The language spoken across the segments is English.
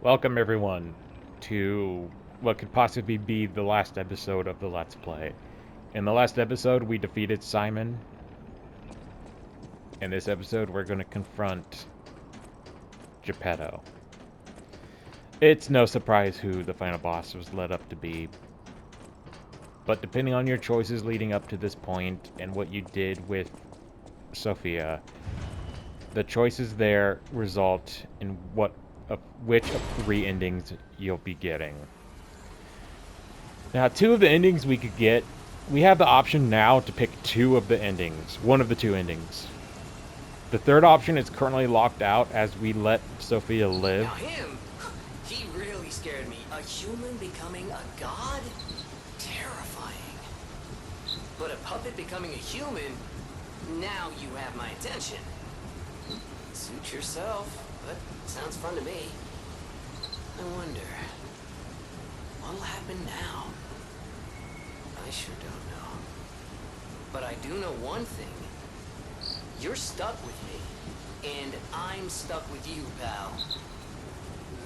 Welcome everyone to what could possibly be the last episode of the Let's Play. In the last episode, we defeated Simon. In this episode, we're going to confront Geppetto. It's no surprise who the final boss was led up to be, but depending on your choices leading up to this point and what you did with Sophia, the choices there result in which of three endings you'll be getting. Now, two of the endings we could get, we have the option now to pick two of the endings, one of the two endings. The third option is currently locked out as we let Sophia live. Now him, he really scared me. A human becoming a god? Terrifying. But a puppet becoming a human? Now you have my attention. Suit yourself, but sounds fun to me. I wonder, what'll happen now? I sure don't know. But I do know one thing. You're stuck with me, and I'm stuck with you, pal.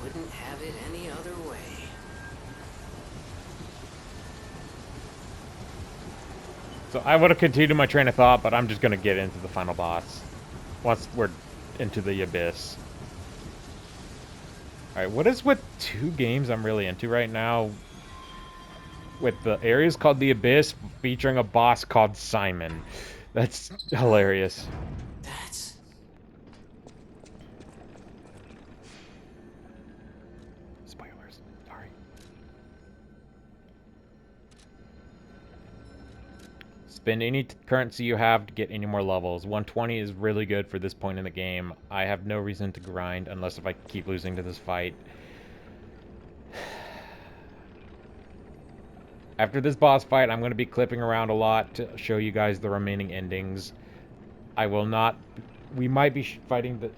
Wouldn't have it any other way. So I would have continued my train of thought, but I'm just going to get into the final boss once we're into the abyss. Alright, what is with two games I'm really into right now? With the areas called the Abyss featuring a boss called Simon. That's hilarious. That's... Spoilers. Sorry. Spend any currency you have to get any more levels. 120 is really good for this point in the game. I have no reason to grind unless if I keep losing to this fight. After this boss fight, I'm going to be clipping around a lot to show you guys the remaining endings. I will not... We might be fighting the...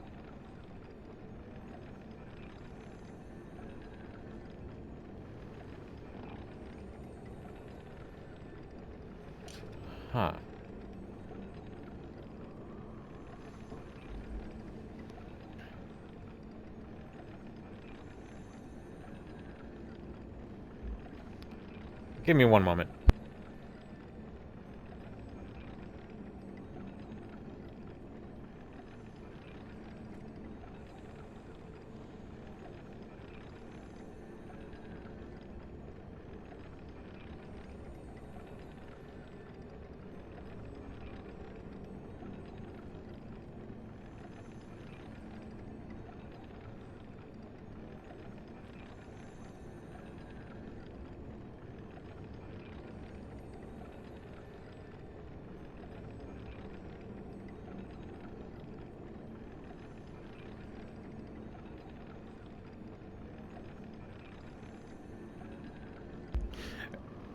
Huh. Give me one moment.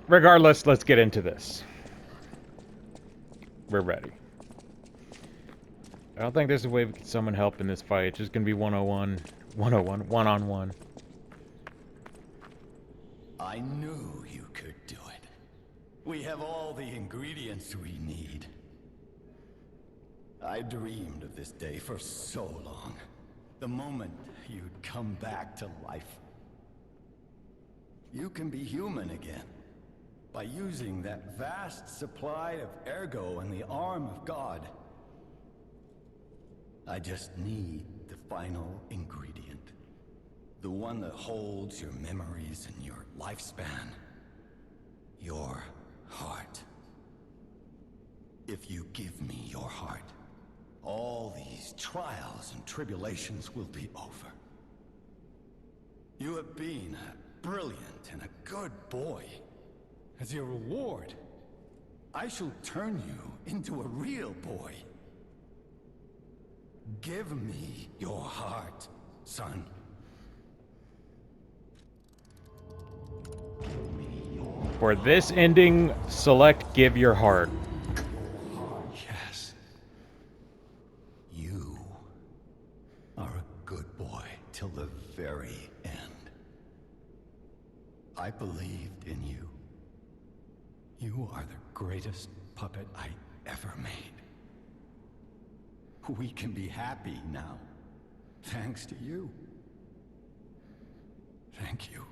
Regardless, let's get into this. We're ready. I don't think there's a way we can summon help in this fight. It's just gonna be 101. 101. One-on-one. I knew you could do it. We have all the ingredients we need. I dreamed of this day for so long. The moment you'd come back to life. You can be human again. By using that vast supply of ergo in the arm of God. I just need the final ingredient. The one that holds your memories and your lifespan. Your heart. If you give me your heart, all these trials and tribulations will be over. You have been a brilliant and a good boy. As your reward, I shall turn you into a real boy. Give me your heart, son. For this ending, select Give Your Heart. Yes. You are a good boy till the very end. I believed in you. You are the greatest puppet I ever made. We can be happy now, thanks to you. thank you.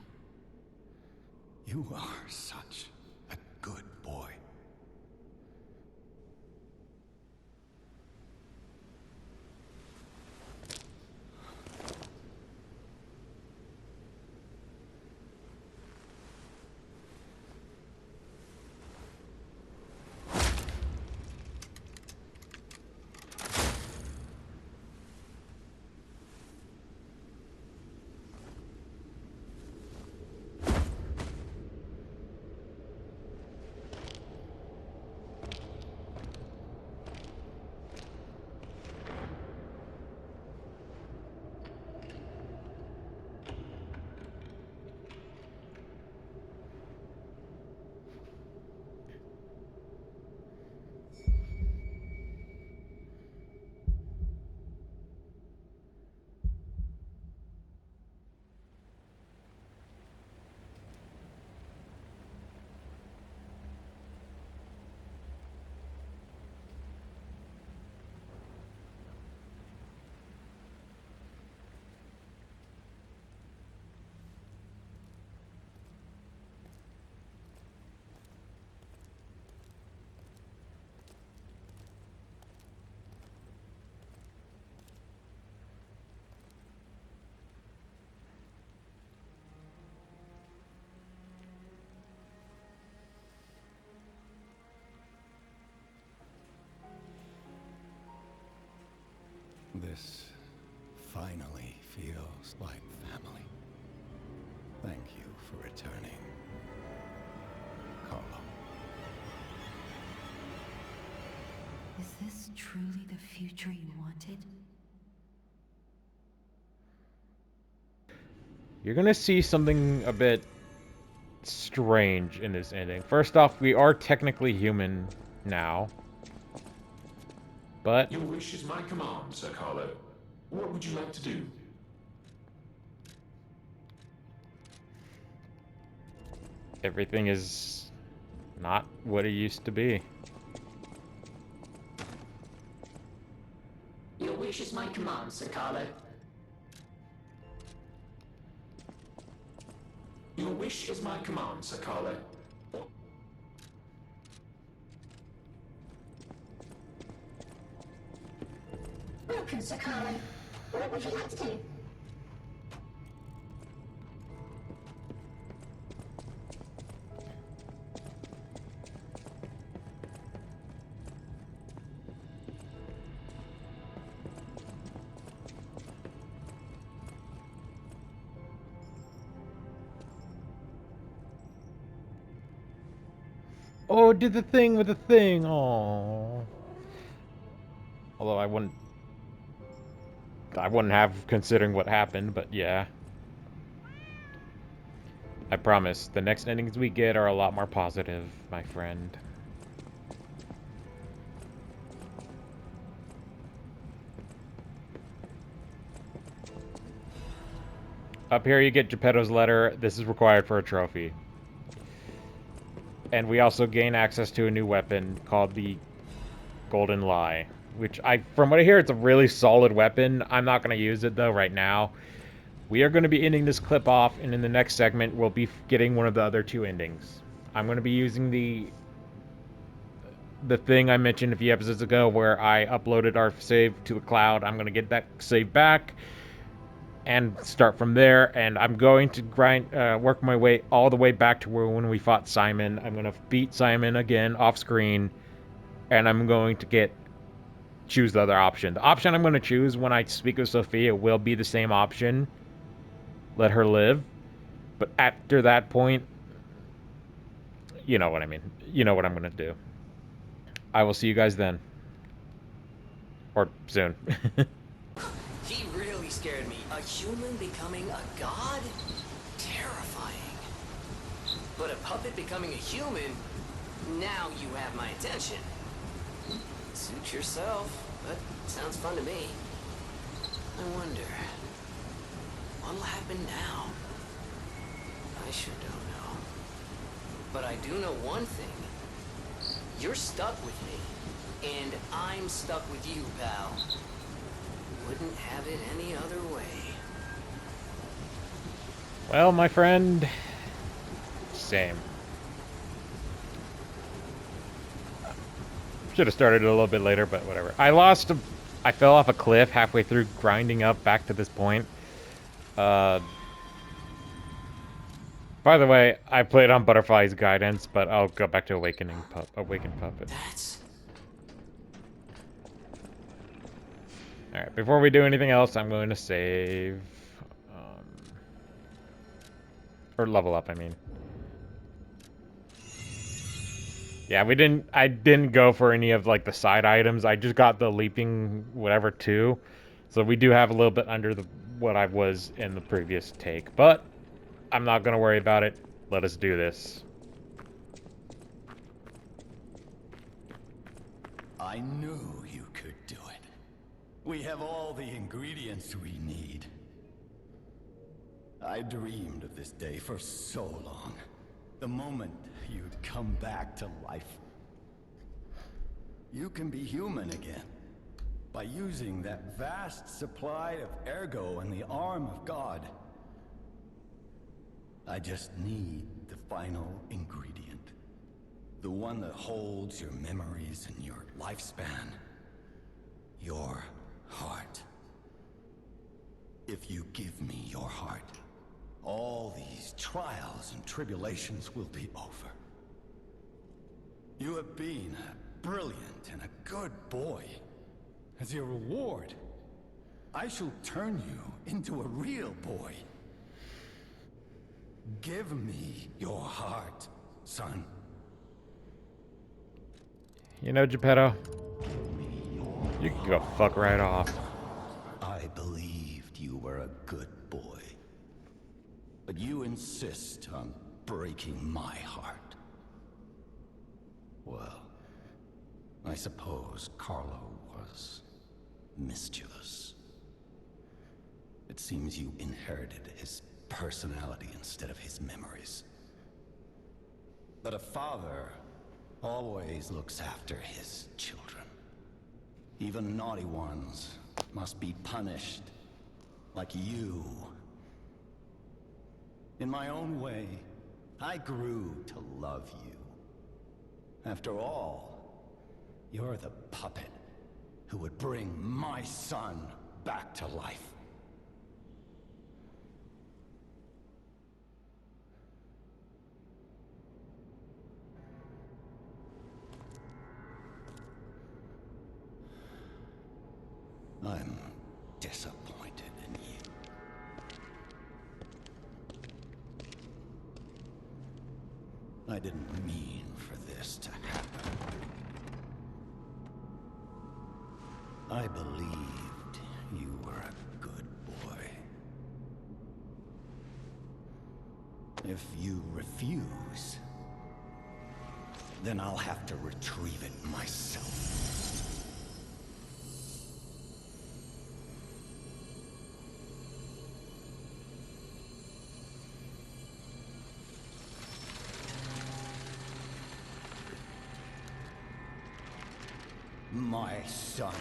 You are such a good boy. This finally feels like family. Thank you for returning, Carlo. Is this truly the future you wanted? You're gonna see something a bit strange in this ending. First off, we are technically human now. But Your wish is my command, Sir Carlo. What would you like to do? everything is not what it used to be. Your wish is my command, Sir Carlo. Your wish is my command, Sir Carlo. Welcome, Sir Carlo. What would you like to do? Oh, it did the thing with the thing. Oh. Although I wouldn't have considering what happened, but yeah. I promise, the next endings we get are a lot more positive, my friend. Up here you get Geppetto's letter. This is required for a trophy. And we also gain access to a new weapon called the Golden Lie, which from what I hear, it's a really solid weapon. I'm not going to use it though right now. We are going to be ending this clip off, and in the next segment, we'll be getting one of the other two endings. I'm going to be using the thing I mentioned a few episodes ago where I uploaded our save to the cloud. I'm going to get that save back and start from there, and I'm going to work my way all the way back to when we fought Simon. I'm going to beat Simon again off screen, and I'm going to choose the other option. The option I'm going to choose when I speak with Sophia will be the same option. Let her live. But after that point, you know what I mean. You know what I'm going to do. I will see you guys then. Or soon. He really scared me. A human becoming a god? Terrifying. But a puppet becoming a human? Now you have my attention. Suit yourself, but sounds fun to me. I wonder, what'll happen now? I sure don't know. But I do know one thing. You're stuck with me, and I'm stuck with you, pal. Wouldn't have it any other way. Well, my friend, same. Should have started it a little bit later, but whatever. I fell off a cliff halfway through grinding up back to this point. By the way, I played on Butterfly's Guidance, but I'll go back to Awakened Puppet. That's... Alright, before we do anything else, I'm going to save. Or level up, I mean. Yeah, I didn't go for any of, like, the side items. I just got the leaping whatever, too. So we do have a little bit under what I was in the previous take. But I'm not going to worry about it. Let us do this. I knew you could do it. We have all the ingredients we need. I dreamed of this day for so long. The moment you'd come back to life. You can be human again. By using that vast supply of ergo in the arm of God. I just need the final ingredient. The one that holds your memories and your lifespan. Your heart. If you give me your heart, all these trials and tribulations will be over. You have been a brilliant and a good boy. As your reward, I shall turn you into a real boy. Give me your heart, son. You know, Geppetto, you can go fuck right off. I believed you were a good boy. But you insist on breaking my heart. Well, I suppose Carlo was mischievous. It seems you inherited his personality instead of his memories. But a father always looks after his children. Even naughty ones must be punished, like you. In my own way, I grew to love you. After all, you're the puppet who would bring my son back to life. I'm disappointed in you. I didn't mean for this to happen. I believed you were a good boy. If you refuse, then I'll have to retrieve it myself. My son.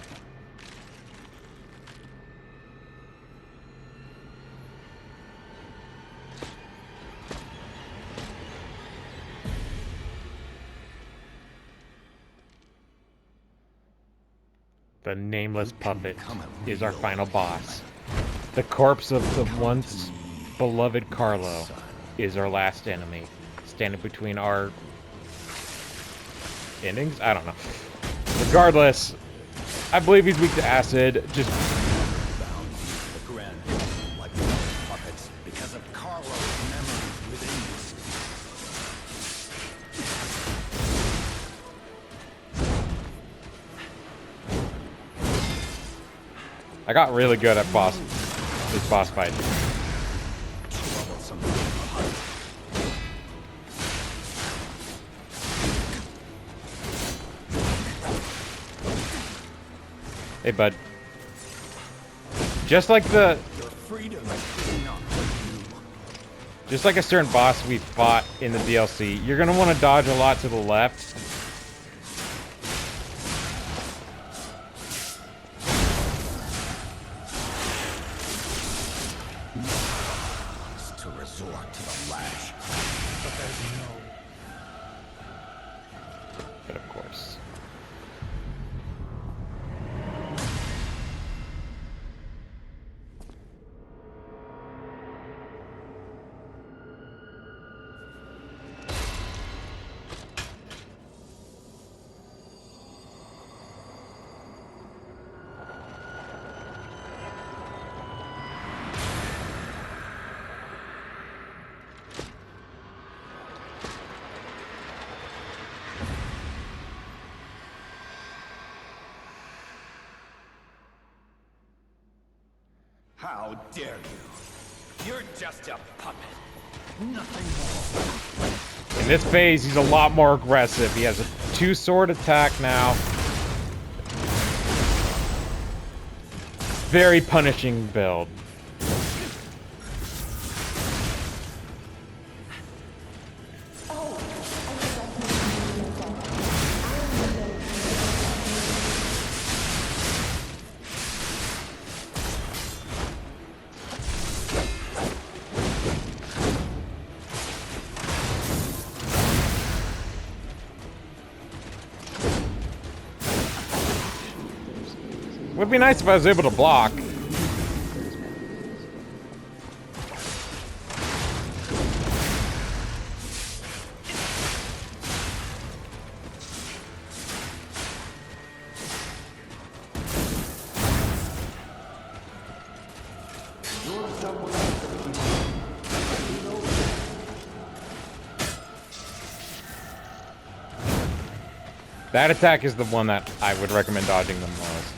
The nameless puppet is our final boss. The corpse of the once beloved Carlo is our last enemy, standing between our endings? I don't know. Regardless, I believe he's weak to acid. Just Bound to the grand like puppets because of Carlo's memories within I got really good at this boss fight. troublesome. Hey, bud. Just like Your freedom is not for you. just like a certain boss we fought in the DLC, you're gonna want to dodge a lot to the left. To resort to the lash. But there's no. But of course. How dare you? You're just a puppet. Nothing more. In this phase, he's a lot more aggressive. He has a 2-sword attack now. Very punishing build. Would be nice if I was able to block. That attack is the one that I would recommend dodging the most.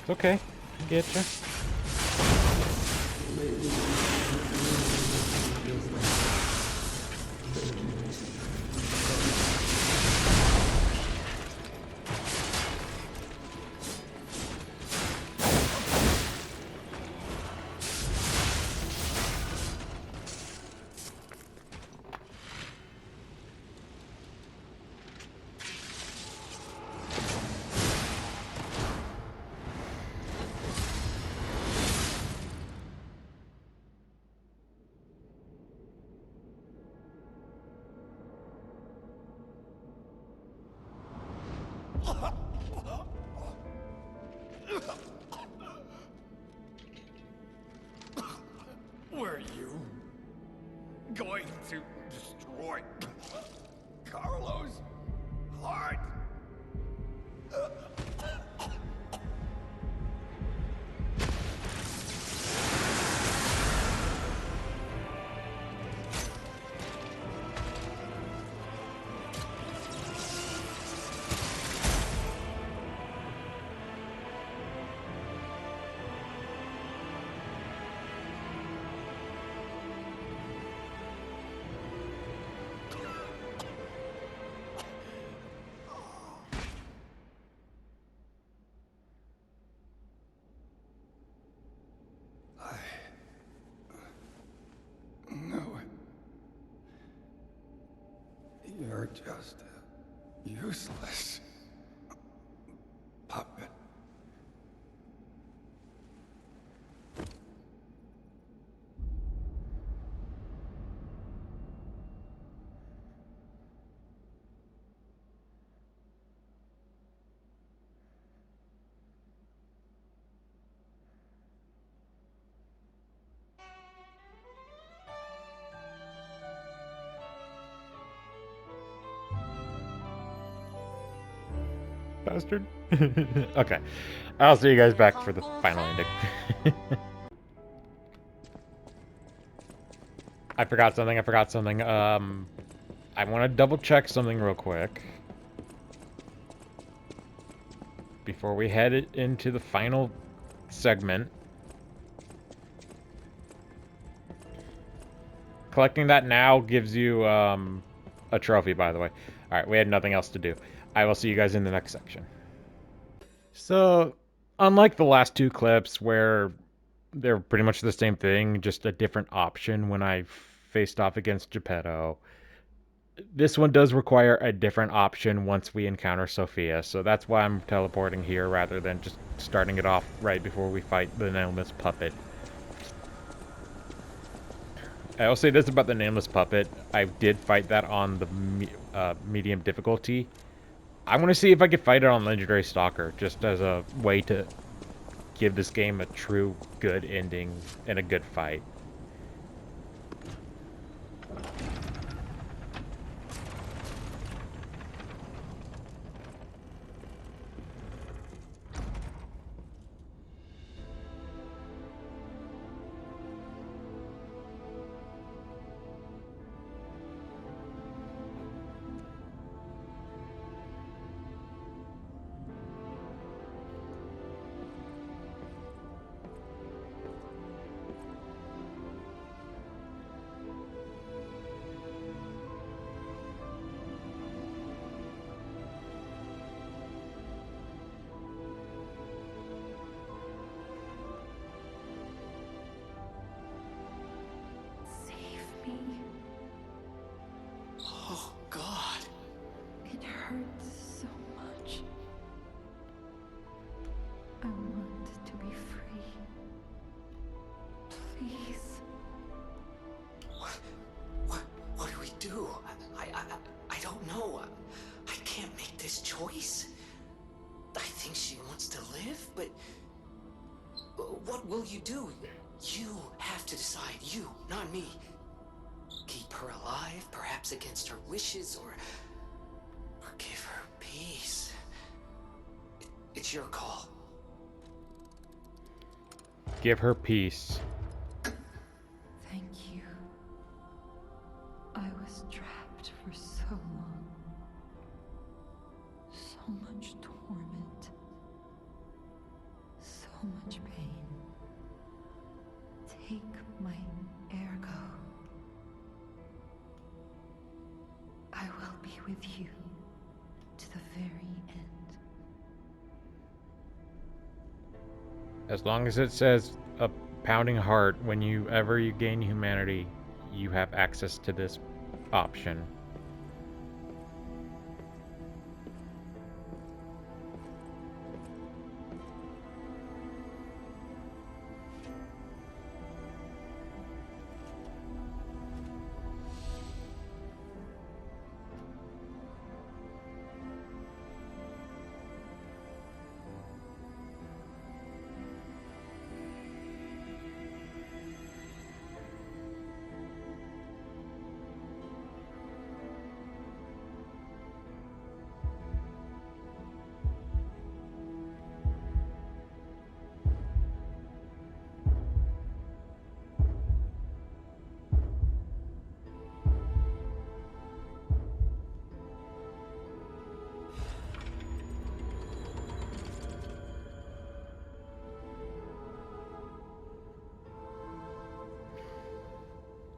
It's okay. I get you. Were you going to destroy Carlos' heart? No. You're just a useless puppet. Bastard. Okay. I'll see you guys back for the final ending. I forgot something. I want to double check something real quick. Before we head into the final segment. Collecting that now gives you a trophy, by the way. Alright, we had nothing else to do. I will see you guys in the next section. So, unlike the last two clips where they're pretty much the same thing, just a different option when I faced off against Geppetto, This one does require a different option once we encounter Sophia, so that's why I'm teleporting here rather than just starting it off right before we fight the Nameless Puppet. I will say this about the Nameless Puppet. I did fight that on the medium difficulty. I want to see if I could fight it on Legendary Stalker, just as a way to give this game a true good ending and a good fight. Save me. Oh, God. It hurts so much. I want to be free. Please. What do we do? I don't know. I can't make this choice. I think she wants to live, but what will you do? You have to decide. You, not me. Keep her alive, perhaps against her wishes, or give her peace. It's your call. Give her peace. Thank you. I was trapped for so long. So much torment. So much pain. Take my ergo. I will be with you to the very end. As long as it says a pounding heart, whenever you gain humanity, you have access to this option.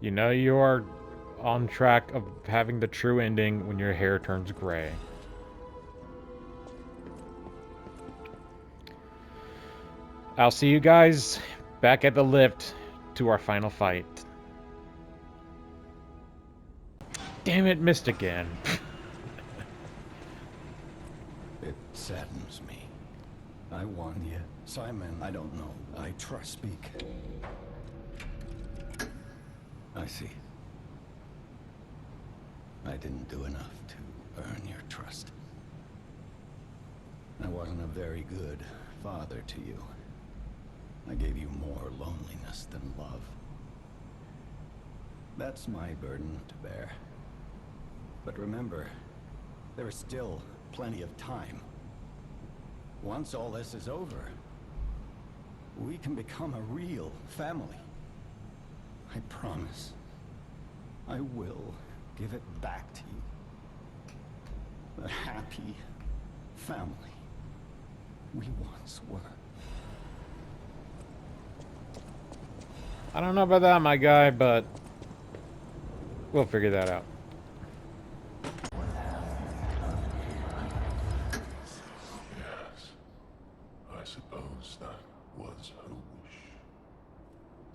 You know you are on track of having the true ending when your hair turns gray. I'll see you guys back at the lift to our final fight. Damn it, missed again. It saddens me. I won yet. Simon, I don't know. I trust speak. I see. I didn't do enough to earn your trust. I wasn't a very good father to you. I gave you more loneliness than love. That's my burden to bear. But remember, there is still plenty of time. Once all this is over, we can become a real family. I promise. I will give it back to you. The happy family we once were. I don't know about that, my guy, but we'll figure that out. Yes, I suppose that was her wish.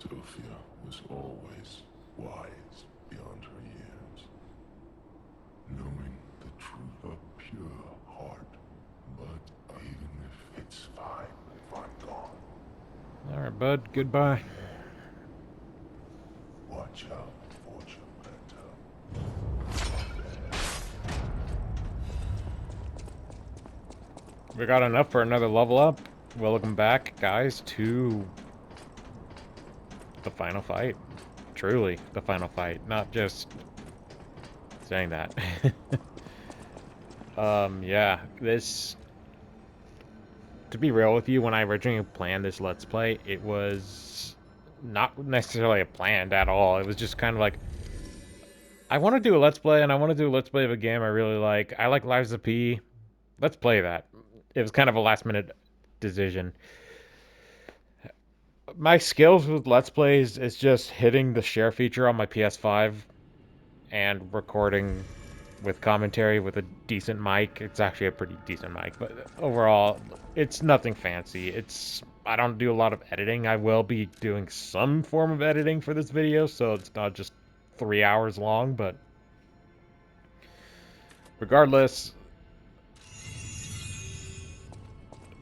Sophia was always wise beyond her years. pure heart. But even if it's fine if I'm gone, All right, bud. Goodbye. watch out for Geppetto. We got enough for another level up. Welcome back, guys, to the final fight. Truly, the final fight. Not just saying that. Yeah, this... To be real with you, when I originally planned this Let's Play, it was not necessarily planned at all. It was just kind of like, I want to do a Let's Play, and I want to do a Let's Play of a game I really like. I like Lives of P. Let's play that. It was kind of a last-minute decision. My skills with Let's Plays is just hitting the share feature on my PS5 and recording with commentary with a decent mic. It's actually a pretty decent mic, but overall, it's nothing fancy. I don't do a lot of editing. I will be doing some form of editing for this video, so it's not just 3 hours long, but regardless,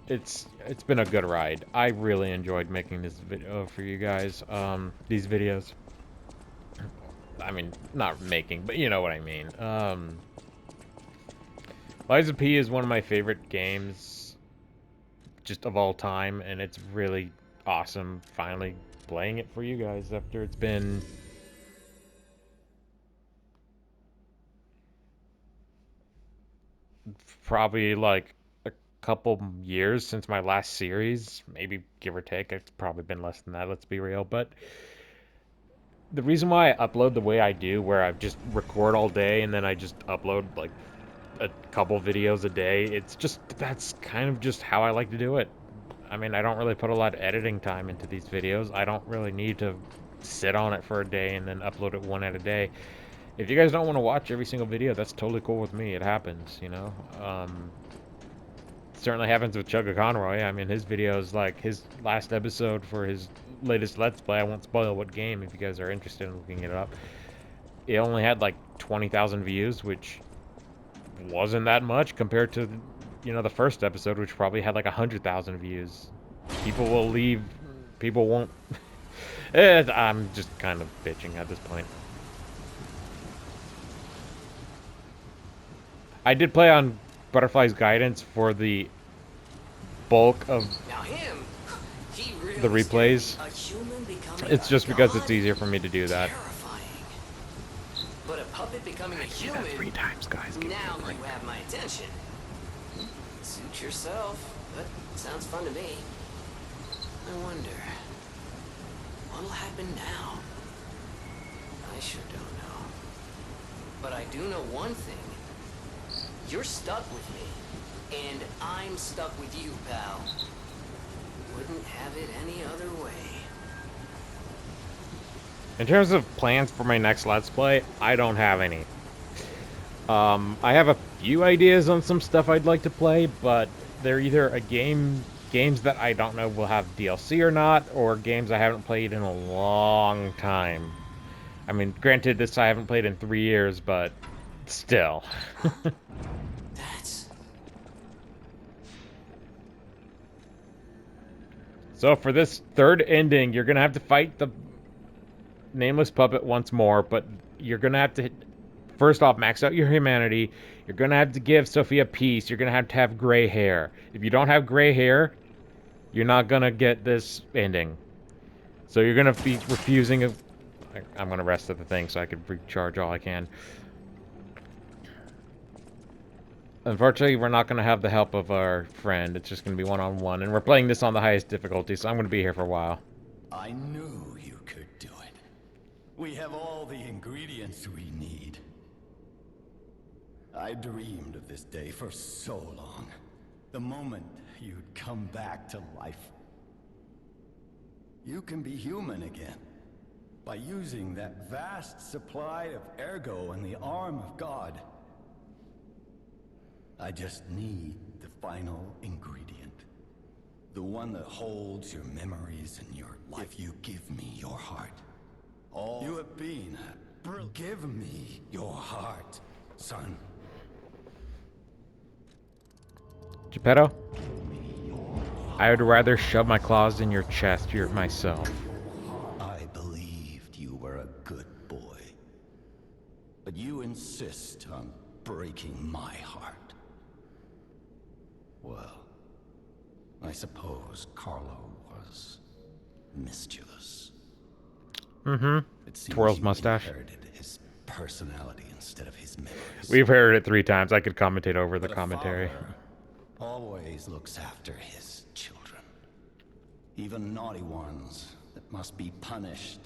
it's been a good ride. I really enjoyed making this video for you guys. These videos. I mean, not making, but you know what I mean. Lies of P is one of my favorite games just of all time, and it's really awesome finally playing it for you guys after it's been probably like a couple years since my last series, maybe give or take. It's probably been less than that, let's be real. But the reason why I upload the way I do, where I just record all day and then I just upload like a couple videos a day, it's just, that's kind of just how I like to do it. I mean, I don't really put a lot of editing time into these videos. I don't really need to sit on it for a day and then upload it one at a day. If you guys don't want to watch every single video, that's totally cool with me. It happens, you know. Certainly happens with Chugga Conroy. I mean, his videos, like his last episode for his latest Let's Play, I won't spoil what game if you guys are interested in looking it up. It only had like 20,000 views, which wasn't that much compared to, you know, the first episode, which probably had like 100,000 views. People will leave. People won't. I'm just kind of bitching at this point. I did play on Butterfly's Guidance for the bulk of Now him, he really the replays. A human becoming It's a just because god? it's easier for me to do that. Terrifying. But a puppet becoming a Do human. that 3 times, guys. Give me Now a break. you have my attention. Suit yourself, but sounds fun to me. I wonder, what'll happen now? I sure don't know. But I do know one thing. You're stuck with me, and I'm stuck with you, pal. Wouldn't have it any other way. In terms of plans for my next Let's Play, I don't have any. I have a few ideas on some stuff I'd like to play, but they're either games that I don't know will have DLC or not, or games I haven't played in a long time. I mean, granted, this I haven't played in 3 years, but still. That's... So for this third ending, you're gonna have to fight the nameless puppet once more, but you're gonna have to first off max out your humanity. You're gonna have to give Sophia peace. You're gonna have to have gray hair. If you don't have gray hair, you're not gonna get this ending. So you're gonna be refusing. I'm gonna rest at the thing so I can recharge all I can. Unfortunately, we're not gonna have the help of our friend. It's just gonna be one-on-one, and we're playing this on the highest difficulty, so I'm gonna be here for a while. I knew you could do it. We have all the ingredients we need. I dreamed of this day for so long. The moment you'd come back to life. You can be human again. By using that vast supply of ergo in the arm of God. I just need the final ingredient. The one that holds your memories and your life. If you give me your heart. All you have been. Give me your heart, son. Geppetto? I would rather shove my claws in your chest myself. I believed you were a good boy. But you insist on breaking my heart. Well, I suppose Carlo was mischievous. Mm-hmm. It seems Twirls you mustache. inherited his personality instead of his memories. We've heard it 3 times. I could commentate over the But a commentary. father always looks after his children. Even naughty ones that must be punished.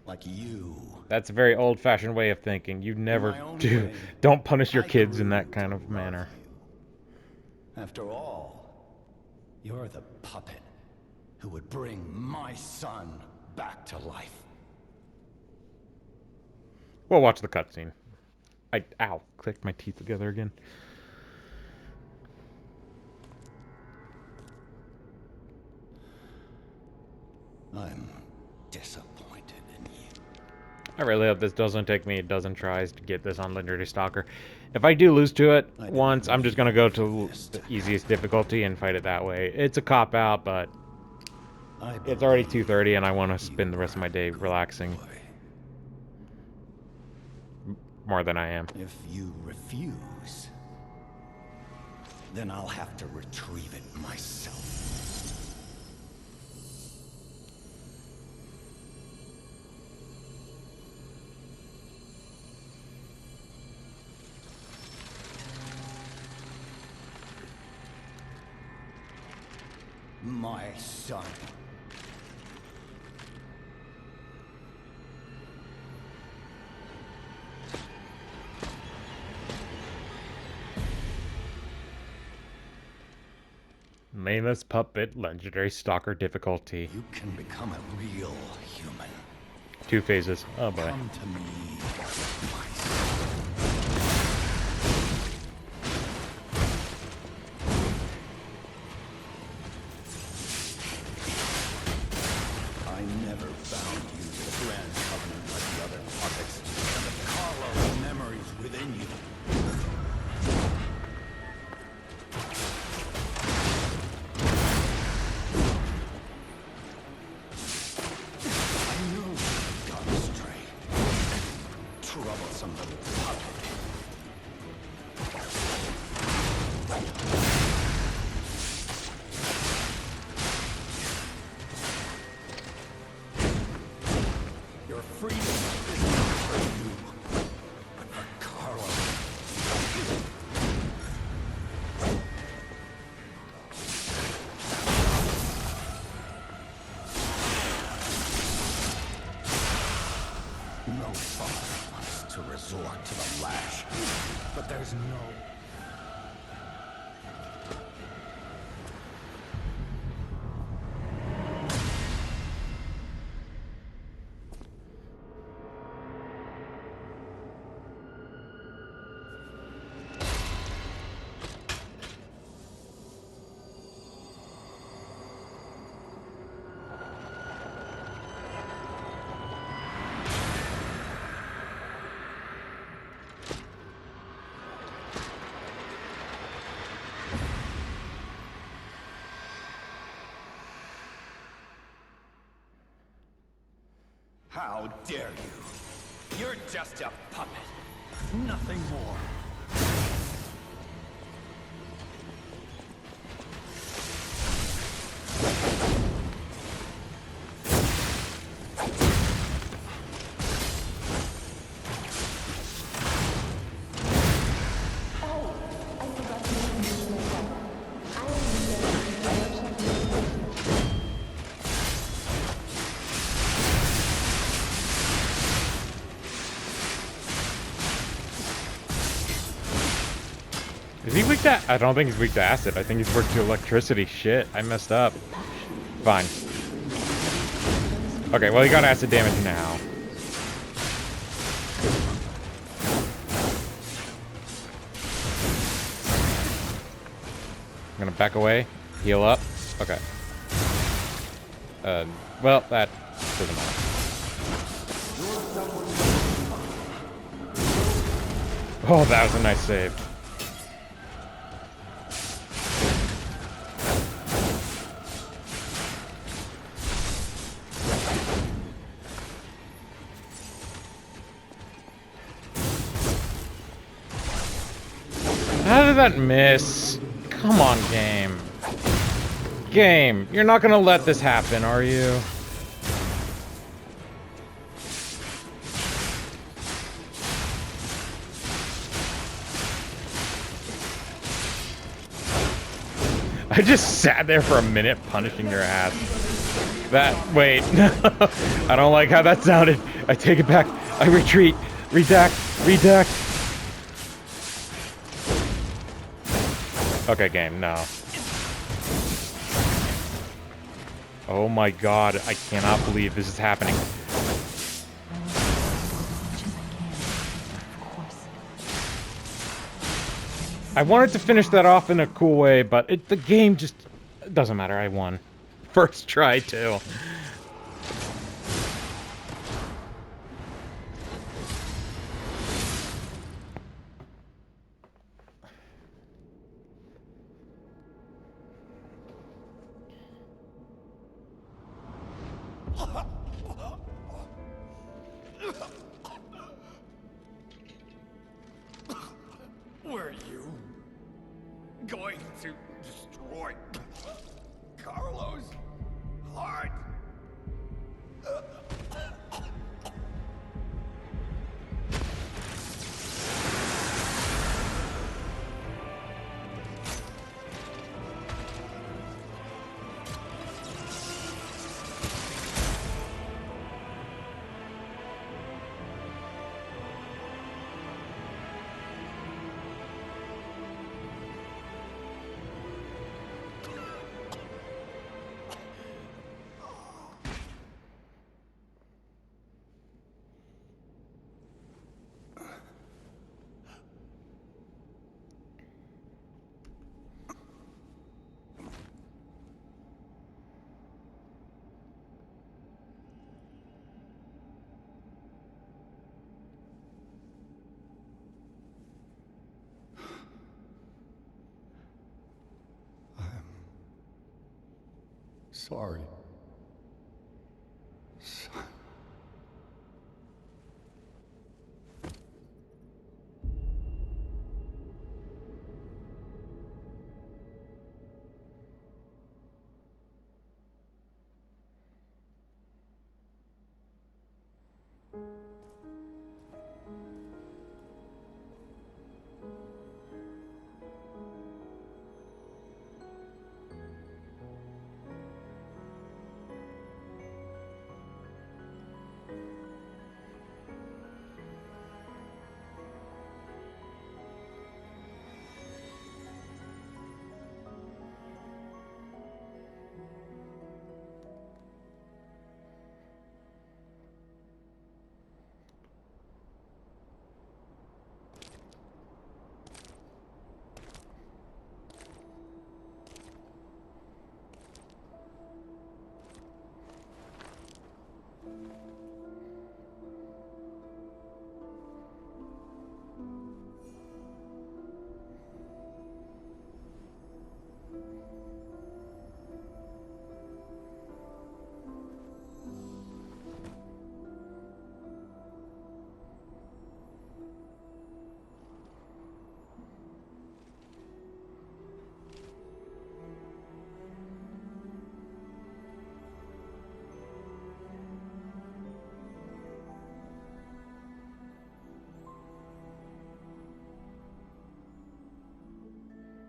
Like you. That's a very old-fashioned way of thinking. You never my own do. way, Don't punish your I kids in grew that kind to of love manner. you. After all, you're the puppet who would bring my son back to life. We'll watch the cutscene. Ow, clicked my teeth together again. I'm disappointed in you. I really hope this doesn't take me a dozen tries to get this on Legendary Stalker. If I do lose to it once, I'm just gonna go to the easiest difficulty and fight it that way. It's a cop-out, but it's already 2:30 and I want to spend the rest of my day relaxing more than I am. If you refuse, then I'll have to retrieve it myself. My son. Nameless Puppet, Legendary Stalker difficulty. You can become a real human. 2 phases. Oh boy. Come to me, my son. I never bound you to the Grand Covenant like the other puppets, and the Carlo memories within you. I knew you'd gone astray. Troublesome little puppet. Your freedom is not for you, but for Carlo. No father wants to resort to the lash, but there's no... How dare you? You're just a puppet. Nothing more. Oh, I forgot to introduce myself. I am the Is he weak to... I don't think he's weak to acid. I think he's weak to electricity. Shit, I messed up. Fine. Okay, well, he got acid damage now. I'm gonna back away, heal up. Okay. Well, that doesn't matter. Oh, that was a nice save. that miss? Come on, game. Game, you're not gonna let this happen, are you? I just sat there for a minute punishing their ass. Wait. I don't like how that sounded. I take it back. I retreat. Redact. Okay, game, no. Oh my god, I cannot believe this is happening. I wanted to finish that off in a cool way, but the game just... It doesn't matter, I won. First try, too. Were you going to destroy Carlos' heart? Sorry.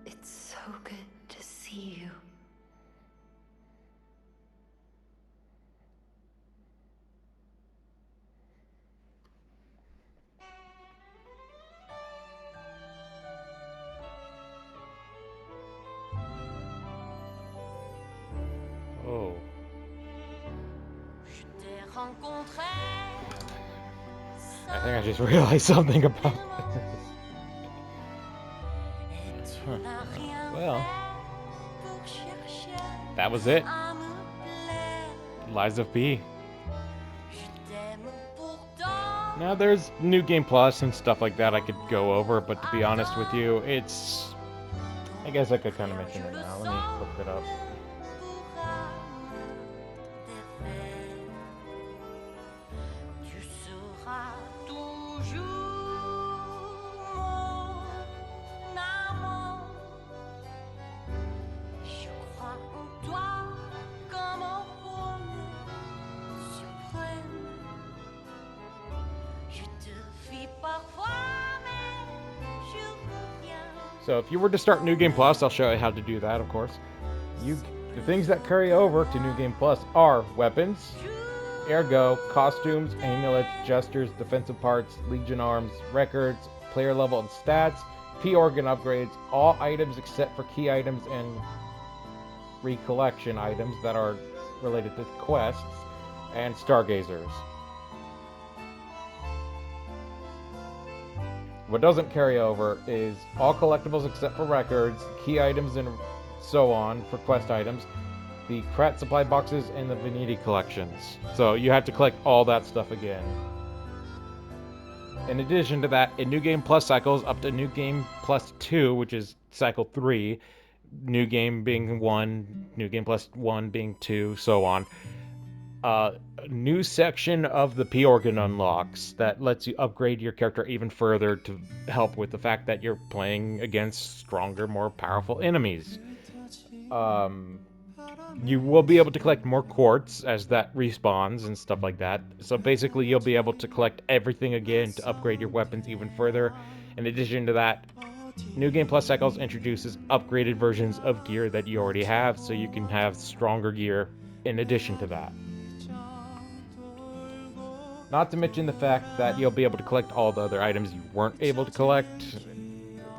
It's so good to see you. Oh. I think I just realized something about this. Huh. Well, that was it. Lies of P. Now there's New Game Plus and stuff like that I could go over, but to be honest with you, it's... I guess I could kind of mention it now. Let me look it up. So if you were to start New Game Plus, I'll show you how to do that, of course. The things that carry over to New Game Plus are weapons, ergo, costumes, amulets, gestures, defensive parts, Legion arms, records, player level and stats, P-organ upgrades, all items except for key items and recollection items that are related to quests, and stargazers. What doesn't carry over is all collectibles except for records, key items and so on for quest items, the Krat supply boxes, and the Vanity collections. So you have to collect all that stuff again. In addition to that, in New Game Plus cycles up to New Game Plus 2, which is cycle 3, New Game being 1, New Game Plus 1 being 2, so on. A new section of the P-organ unlocks that lets you upgrade your character even further to help with the fact that you're playing against stronger, more powerful enemies. You will be able to collect more quartz as that respawns and stuff like that. So basically, you'll be able to collect everything again to upgrade your weapons even further. In addition to that, New Game Plus Cycles introduces upgraded versions of gear that you already have, so you can have stronger gear in addition to that. Not to mention the fact that you'll be able to collect all the other items you weren't able to collect,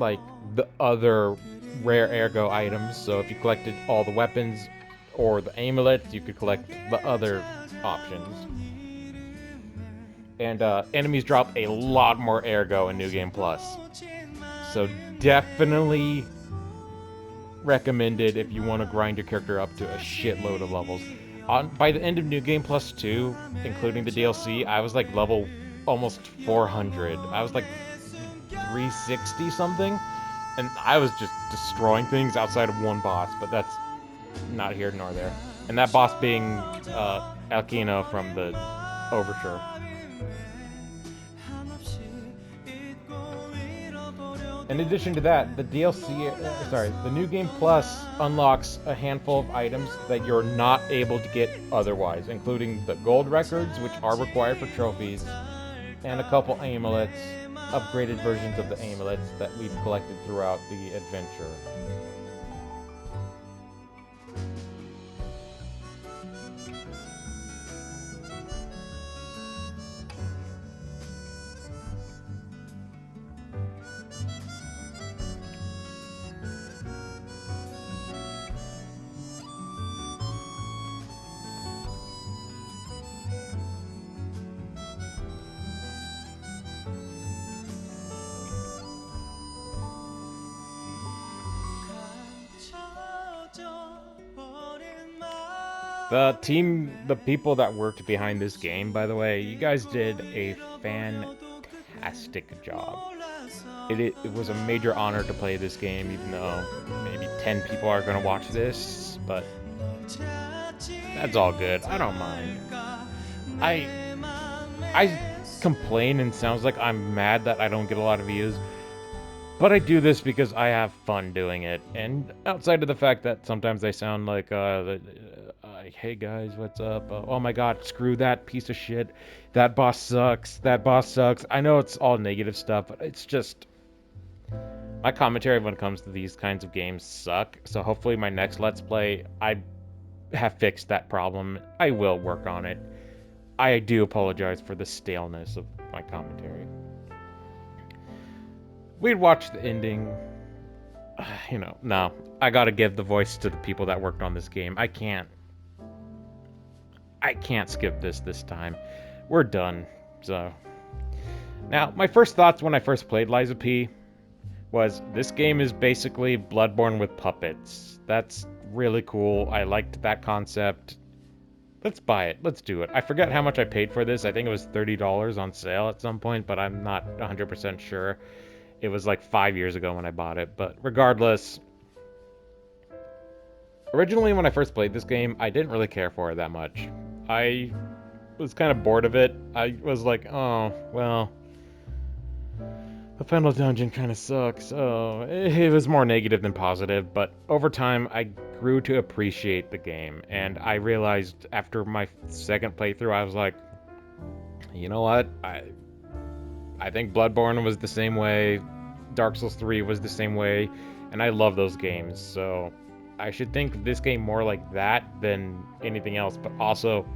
like the other rare ergo items. So if you collected all the weapons or the amulets, you could collect the other options. And enemies drop a lot more ergo in New Game Plus. So definitely recommended if you want to grind your character up to a shitload of levels. By the end of New Game Plus 2, including the DLC, I was like level almost 400. I was like 360 something, and I was just destroying things outside of one boss, but that's not here nor there. And that boss being Alkino from the Overture. In addition to that, the the New Game Plus unlocks a handful of items that you're not able to get otherwise, including the gold records, which are required for trophies, and a couple amulets, upgraded versions of the amulets that we've collected throughout the adventure. The people that worked behind this game, by the way, you guys did a fantastic job. It was a major honor to play this game, even though maybe 10 people are going to watch this, but that's all good. I don't mind. I complain and sounds like I'm mad that I don't get a lot of views, but I do this because I have fun doing it, and outside of the fact that sometimes I sound like, hey guys, what's up? Oh my god, screw that piece of shit. That boss sucks. That boss sucks. I know it's all negative stuff, but it's just... my commentary when it comes to these kinds of games suck, so hopefully my next Let's Play, I have fixed that problem. I will work on it. I do apologize for the staleness of my commentary. We'd watch the ending. No. I gotta give the voice to the people that worked on this game. I can't skip this time. We're done, so. Now, my first thoughts when I first played Lies of P was, this game is basically Bloodborne with puppets. That's really cool. I liked that concept. Let's buy it. Let's do it. I forget how much I paid for this. I think it was $30 on sale at some point, but I'm not 100% sure. It was like 5 years ago when I bought it, but regardless. Originally, when I first played this game, I didn't really care for it that much. I was kind of bored of it. I was like, oh, well, the final dungeon kind of sucks. Oh, it was more negative than positive, but over time, I grew to appreciate the game, and I realized after my second playthrough, I was like, you know what? I think Bloodborne was the same way. Dark Souls 3 was the same way, and I love those games, so I should think of this game more like that than anything else, but also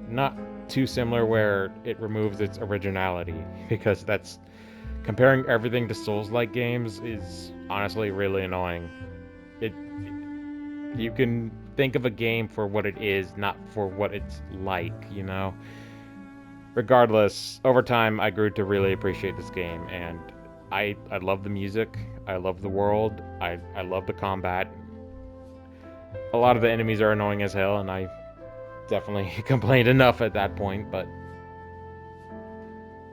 not too similar where it removes its originality, because that's comparing everything to Souls-like games is honestly really annoying. It you can think of a game for what it is, not for what it's like, you know? Regardless, over time I grew to really appreciate this game, and I love the music, I love the world, I love the combat. A lot of the enemies are annoying as hell, and I definitely complained enough at that point, but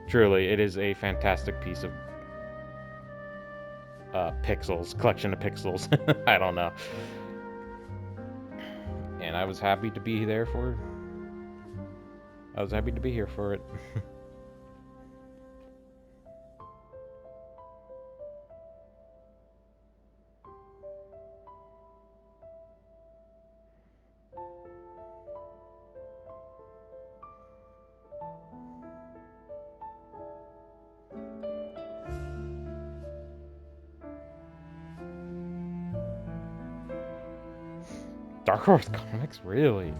truly, it is a fantastic piece of pixels, collection of pixels. I don't know. And I was happy to be there for. I was happy to be here for it. Dark Horse Comics, really?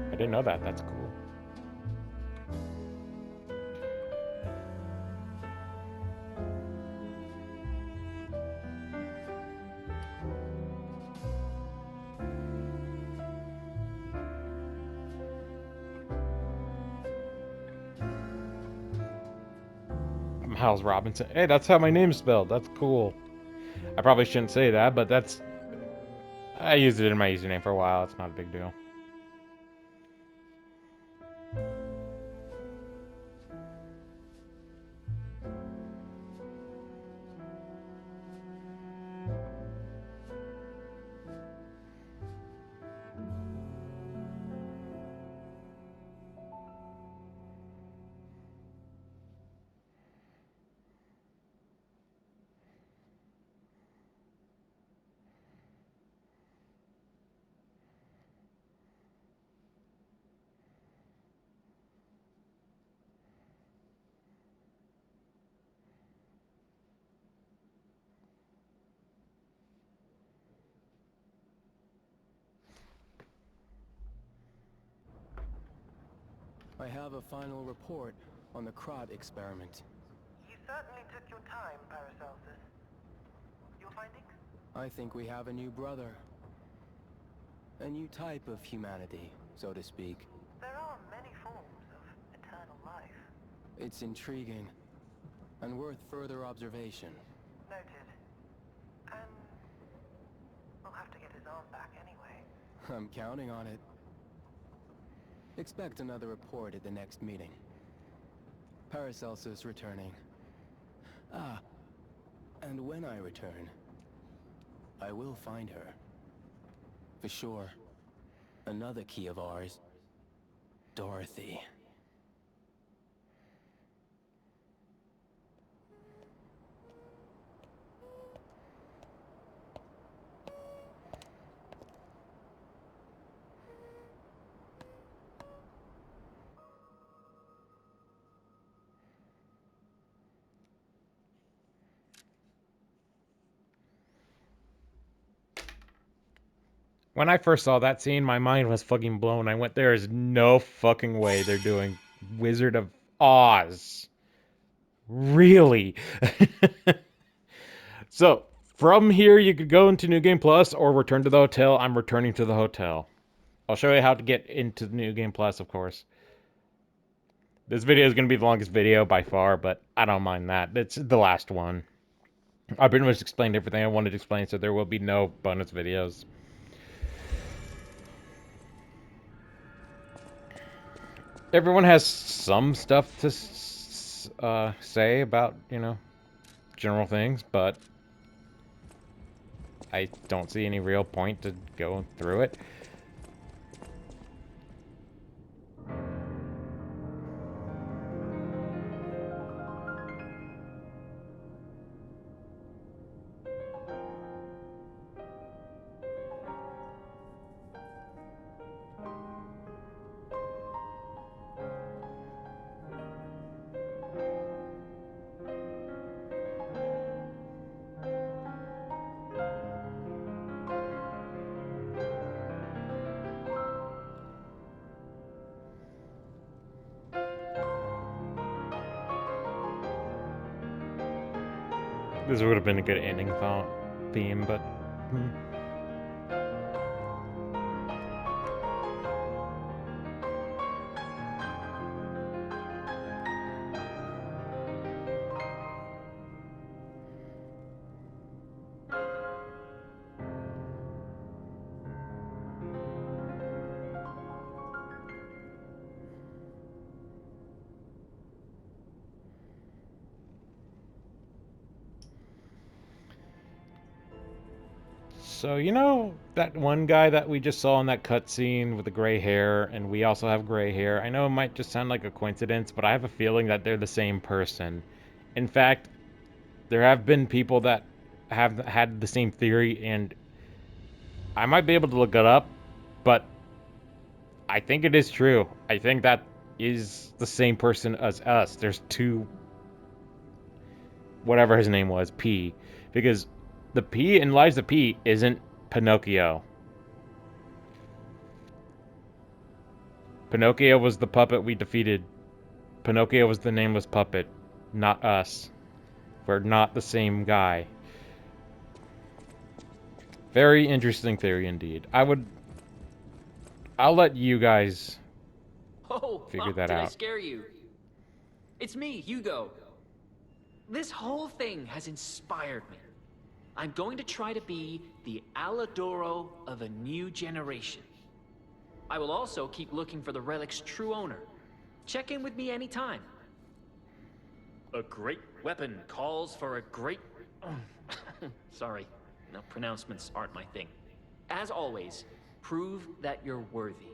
I didn't know that. That's cool. Miles Robinson. Hey, that's how my name's spelled. That's cool. I probably shouldn't say that, but that's. I used it in my username for a while. It's not a big deal. I have a final report on the Crot experiment. You certainly took your time, Paracelsus. Your findings? I think we have a new brother. A new type of humanity, so to speak. There are many forms of eternal life. It's intriguing, and worth further observation. Noted. And we'll have to get his arm back anyway. I'm counting on it. Expect another report at the next meeting. Paracelsus returning. Ah, and when I return, I will find her. For sure. Another key of ours. Dorothy. When I first saw that scene, my mind was fucking blown. I went, there is no fucking way they're doing Wizard of Oz. Really? So, from here, you could go into New Game Plus or return to the hotel. I'm returning to the hotel. I'll show you how to get into the New Game Plus, of course. This video is going to be the longest video by far, but I don't mind that. It's the last one. I pretty much explained everything I wanted to explain, so there will be no bonus videos. Everyone has some stuff to say about, you know, general things, but I don't see any real point to go through it. This would have been a good ending theme, but... So, you know that one guy that we just saw in that cutscene with the gray hair, and we also have gray hair? I know it might just sound like a coincidence, but I have a feeling that they're the same person. In fact, there have been people that have had the same theory, and I might be able to look it up, but I think it is true. I think that is the same person as us. There's two, whatever his name was, P, because the P in Lies of P isn't Pinocchio. Pinocchio was the puppet we defeated. Pinocchio was the nameless puppet, not us. We're not the same guy. Very interesting theory indeed. I'll let you guys figure that did I out. scare you? It's me, Hugo. This whole thing has inspired me. I'm going to try to be the Aladoro of a new generation. I will also keep looking for the relic's true owner. Check in with me anytime. A great weapon calls for a great... Sorry, no, pronouncements aren't my thing. As always, prove that you're worthy.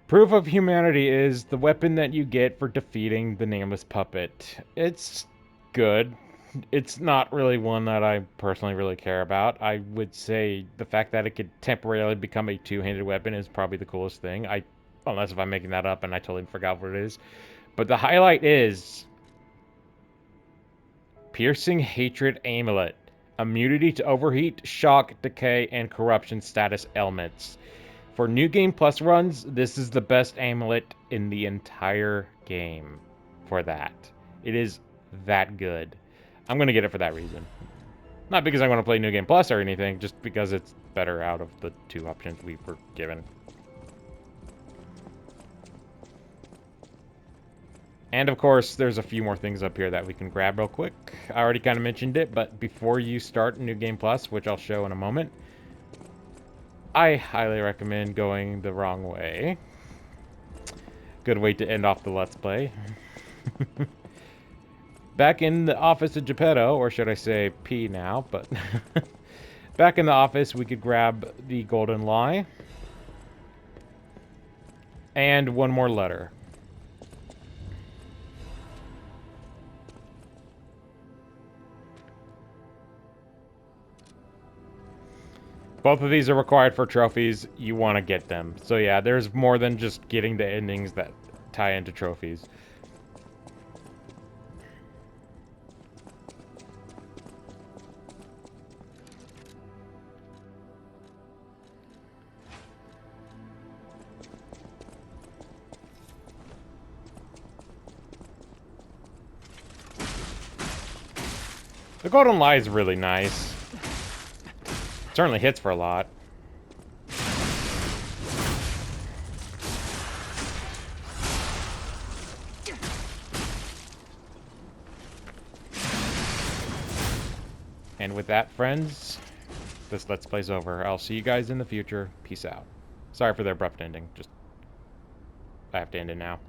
Proof of Humanity is the weapon that you get for defeating the nameless puppet. It's good. It's not really one that I personally really care about. I would say the fact that it could temporarily become a two-handed weapon is probably the coolest thing. Unless if I'm making that up and I totally forgot what it is. But the highlight is Piercing Hatred Amulet. Immunity to overheat, shock, decay, and corruption status ailments. For New Game Plus runs, this is the best amulet in the entire game for that. It is that good. I'm going to get it for that reason. Not because I want to play New Game Plus or anything, just because it's better out of the two options we were given. And of course, there's a few more things up here that we can grab real quick. I already kind of mentioned it, but before you start New Game Plus, which I'll show in a moment, I highly recommend going the wrong way. Good way to end off the Let's Play. Back in the office of Geppetto, or should I say P now, but... Back in the office, we could grab the Golden Lie. And one more letter. Both of these are required for trophies. You want to get them. So yeah, there's more than just getting the endings that tie into trophies. The Golden Lie is really nice. Certainly hits for a lot. And with that, friends, this Let's Play's over. I'll see you guys in the future. Peace out. Sorry for the abrupt ending. Just, I have to end it now.